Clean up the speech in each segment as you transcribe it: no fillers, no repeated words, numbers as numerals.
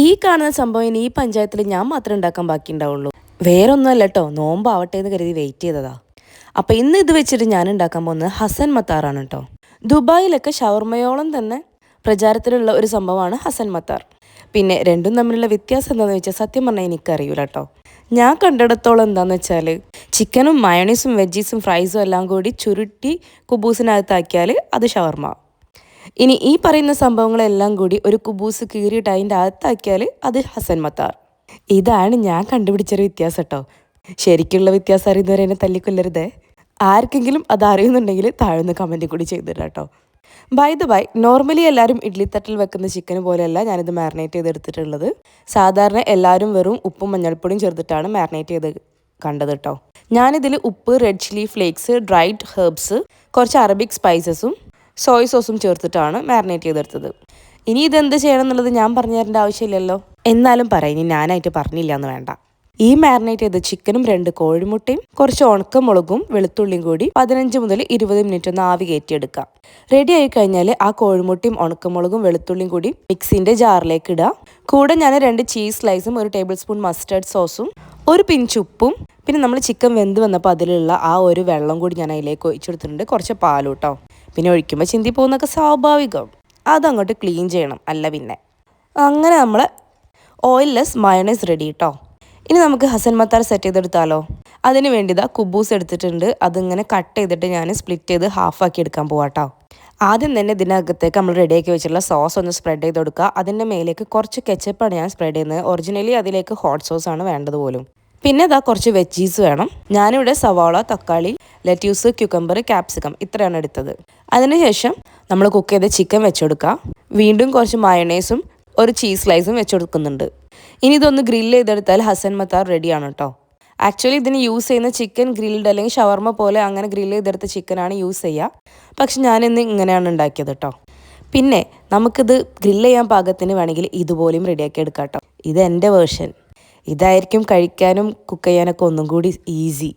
ഈ കാണുന്ന സംഭവം ഇനി ഈ പഞ്ചായത്തിൽ ഞാൻ മാത്രമേ ഉണ്ടാക്കാൻ ബാക്കിയുണ്ടാവുള്ളൂ. വേറൊന്നുമല്ല കേട്ടോ, നോമ്പാവട്ടെ എന്ന് കരുതി വെയിറ്റ് ചെയ്തതാ. അപ്പോൾ ഇന്ന് ഇത് വെച്ചിട്ട് ഞാൻ ഉണ്ടാക്കാൻ പോകുന്നത് ഹസൻ മത്താറാണ് കേട്ടോ. ദുബായിലൊക്കെ ഷവർമയോളം തന്നെ പ്രചാരത്തിലുള്ള ഒരു സംഭവമാണ് ഹസൻ മത്താർ. പിന്നെ രണ്ടും തമ്മിലുള്ള വ്യത്യാസം എന്താണെന്ന് വെച്ചാൽ സത്യം പറഞ്ഞാൽ എനിക്കറിയില്ല കേട്ടോ. ഞാൻ കണ്ടിടത്തോളം എന്താണെന്ന് വെച്ചാൽ ചിക്കനും മയോണീസും വെജീസും ഫ്രൈസും എല്ലാം കൂടി ചുരുട്ടി കുബൂസിനകത്താക്കിയാൽ അത് ഷവർമ. ഇനി ഈ പറയുന്ന സംഭവങ്ങളെല്ലാം കൂടി ഒരു കുബൂസ് കീറിയിട്ട് അതിൻ്റെ അകത്താക്കിയാൽ അത് ഹസൻ മത്താർ. ഇതാണ് ഞാൻ കണ്ടുപിടിച്ചൊരു വ്യത്യാസം കേട്ടോ. ശരിക്കുള്ള വ്യത്യാസം അറിയുന്നവരെ എന്നെ തല്ലിക്കൊല്ലരുതേ. ആർക്കെങ്കിലും അത് അറിയുന്നുണ്ടെങ്കിൽ താഴ്ന്ന കമൻറ്റ് കൂടി ചെയ്തിടാം കേട്ടോ. ബൈ ദ ബൈ, നോർമലി എല്ലാവരും ഇഡ്ലിത്തട്ടിൽ വെക്കുന്ന ചിക്കൻ പോലെയല്ല ഞാനിത് മാരിനേറ്റ് ചെയ്തെടുത്തിട്ടുള്ളത്. സാധാരണ എല്ലാവരും വെറും ഉപ്പും മഞ്ഞൾപ്പൊടിയും ചേർത്തിട്ടാണ് മാരിനേറ്റ് ചെയ്ത് കണ്ടത് കേട്ടോ. ഞാനിതിൽ ഉപ്പ്, red chilli flakes, dried herbs, കുറച്ച് അറബിക് സ്പൈസസും സോയ് സോസും ചേർത്തിട്ടാണ് മാരിനേറ്റ് ചെയ്തെടുത്തത്. ഇനി ഇതെന്ത് ചെയ്യണം എന്നുള്ളത് ഞാൻ പറഞ്ഞു തരേണ്ട ആവശ്യമില്ലല്ലോ. എന്നാലും പറയാം, ഇനി ഞാനായിട്ട് പറഞ്ഞില്ല എന്ന് വേണ്ട. ഈ മാരിനേറ്റ് ചെയ്ത ചിക്കനും 2 കോഴിമുട്ടയും കുറച്ച് ഉണക്കമുളകും വെളുത്തുള്ളിയും കൂടി 15 മുതൽ 20 മിനിറ്റ് ഒന്ന് ആവി കയറ്റിയെടുക്കുക. റെഡി ആയി കഴിഞ്ഞാൽ ആ കോഴിമുട്ടയും ഉണക്കമുളകും വെളുത്തുള്ളിയും കൂടി മിക്സിൻ്റെ ജാറിലേക്ക് ഇടുക. കൂടെ ഞാൻ 2 ചീസ് സ്ലൈസും 1 ടേബിൾ സ്പൂൺ മസ്റ്റർഡ് സോസും 1 പിഞ്ച് ഉപ്പും പിന്നെ നമ്മൾ ചിക്കൻ വെന്ത് വന്നപ്പോൾ അതിലുള്ള ആ ഒരു വെള്ളം കൂടി ഞാൻ അതിലേക്ക് ഒഴിച്ചെടുത്തിട്ടുണ്ട്. കുറച്ച് പാലും കേട്ടോ. പിന്നെ ഒഴിക്കുമ്പോൾ ചിന്തി പോകുന്നതൊക്കെ സ്വാഭാവികം. അതങ്ങോട്ട് ക്ലീൻ ചെയ്യണം, അല്ല പിന്നെ. അങ്ങനെ നമ്മൾ ഓയിൽലെസ് മയോണൈസ് റെഡി കേട്ടോ. ഇനി നമുക്ക് ഹസൻ മത്താർ സെറ്റ് ചെയ്തെടുത്താലോ. അതിന് വേണ്ടി കുബൂസ് എടുത്തിട്ടുണ്ട്. അതിങ്ങനെ കട്ട് ചെയ്തിട്ട് ഞാൻ സ്പ്ലിറ്റ് ചെയ്ത് ഹാഫാക്കി എടുക്കാൻ പോവാം കേട്ടോ. ആദ്യം തന്നെ ഇതിനകത്തേക്ക് നമ്മൾ റെഡിയാക്കി വെച്ചിട്ടുള്ള സോസ് ഒന്ന് സ്പ്രെഡ് ചെയ്ത് കൊടുക്കുക. അതിൻ്റെ മേലേക്ക് കുറച്ച് കെച്ചപ്പാണ് ഞാൻ സ്പ്രെഡ് ചെയ്യുന്നത്. ഒറിജിനലി അതിലേക്ക് ഹോട്ട് സോസാണ് വേണ്ടത് പോലും. പിന്നെ കുറച്ച് വെജീസ് വേണം. ഞാനിവിടെ സവാള, തക്കാളി, ലെറ്റ്യൂസ്, ക്യൂക്കമ്പർ, ക്യാപ്സിക്കം ഇത്രയാണ് എടുത്തത്. അതിനുശേഷം നമ്മൾ കുക്ക് ചെയ്ത ചിക്കൻ വെച്ചെടുക്കുക. വീണ്ടും കുറച്ച് മയോണൈസും 1 ചീസ് സ്ലൈസും വെച്ചെടുക്കുന്നുണ്ട്. ഇനി ഇതൊന്ന് ഗ്രില്ല് ചെയ്തെടുത്താൽ ഹസൻ മത്താർ റെഡിയാണ് കേട്ടോ. ആക്ച്വലി ഇതിന് യൂസ് ചെയ്യുന്ന ചിക്കൻ ഗ്രിൽഡ് അല്ലെങ്കിൽ ഷവർമ പോലെ അങ്ങനെ ഗ്രില്ല് ചെയ്തെടുത്ത ചിക്കനാണ് യൂസ് ചെയ്യുക. പക്ഷെ ഞാനിന്ന് ഇങ്ങനെയാണ് ഉണ്ടാക്കിയത് കേട്ടോ. പിന്നെ നമുക്കിത് ഗ്രില്ല് ചെയ്യാൻ പാകത്തിന് വേണമെങ്കിൽ ഇതുപോലെയും റെഡിയാക്കി എടുക്കാം കേട്ടോ. ഇത് എൻ്റെ വേർഷൻ. ഇതായിരിക്കും കഴിക്കാനും കുക്ക് ചെയ്യാനൊക്കെ ഒന്നും കൂടി ഈസി.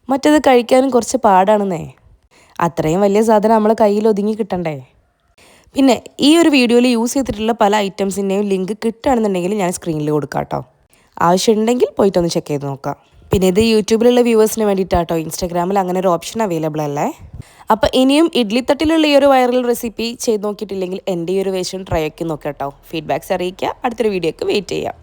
മറ്റേത് കഴിക്കാനും കുറച്ച് പാടാണെന്നേ. അത്രയും വലിയ സാധനം നമ്മളെ കയ്യിൽ ഒതുങ്ങി കിട്ടണ്ടേ. പിന്നെ ഈ ഒരു വീഡിയോയിൽ യൂസ് ചെയ്തിട്ടുള്ള പല ഐറ്റംസിൻ്റെയും ലിങ്ക് കിട്ടുകയാണെന്നുണ്ടെങ്കിൽ ഞാൻ സ്ക്രീനിൽ കൊടുക്കാം കേട്ടോ. ആവശ്യമുണ്ടെങ്കിൽ പോയിട്ടൊന്ന് ചെക്ക് ചെയ്ത് നോക്കാം. പിന്നെ ഇത് യൂട്യൂബിലുള്ള വ്യൂവേഴ്സിന് വേണ്ടിയിട്ടാട്ടോ. ഇൻസ്റ്റാഗ്രാമിൽ അങ്ങനെ ഒരു ഓപ്ഷൻ അവൈലബിൾ അല്ലേ. അപ്പോൾ ഇനിയും ഇഡ്ലിത്തട്ടിലുള്ള ഈ ഒരു വൈറൽ റെസിപ്പി ചെയ്ത് നോക്കിയിട്ടില്ലെങ്കിൽ എൻ്റെ ഈ ഒരു വേർഷൻ ട്രൈ ആക്കി നോക്കാം കേട്ടോ. ഫീഡ്ബാക്ക്സ് അറിയിക്കുക. അടുത്തൊരു വീഡിയോക്ക് വെയിറ്റ് ചെയ്യാം.